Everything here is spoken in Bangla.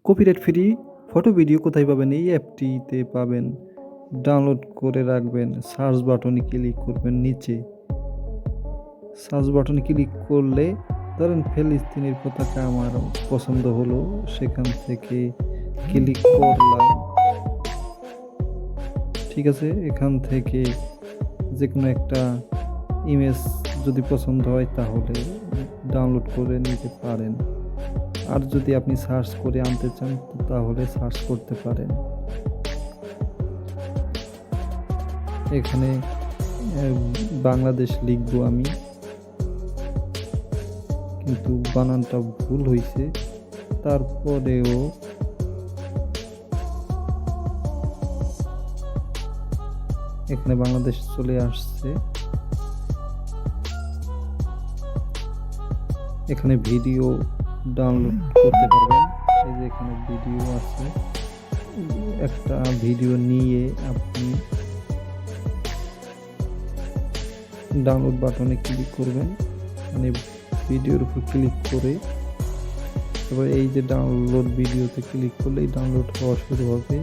কপিরাইট ফ্রি ফটো ভিডিও কোথায় পাবেন? এই অ্যাপটিতে পাবেন। ডাউনলোড করে রাখবেন। সার্চ বাটনে ক্লিক করবেন নিচে। সার্চ বাটনে ক্লিক করলে ধরেন ফিলিস্তিনের পতাকা আমার পছন্দ হলো, সেখান থেকে ক্লিক করলাম। ঠিক আছে? এখান থেকে যেকোনো একটা ইমেজ যদি পছন্দ হয় তাহলে ডাউনলোড করে নিতে পারেন। আর যদি আপনি সার্চ করে আনতে চান তাহলে সার্চ করতে পারেন। এখানে বাংলাদেশ লিখবো আমি, কিন্তু বানানটা ভুল হয়েছে। তারপরেও এখানে বাংলাদেশ চলে আসছে। এখানে ভিডিও ডাউনলোড করতে পারবেন। এই যে এখানে ভিডিও আছে, একটা ভিডিও নিয়ে আপনি ডাউনলোড বাটনে ক্লিক করবেন, মানে ভিডিওর উপর ক্লিক করে এবার এই যে ডাউনলোড ভিডিওতে ক্লিক করলেই ডাউনলোড হওয়া শুরু হবে।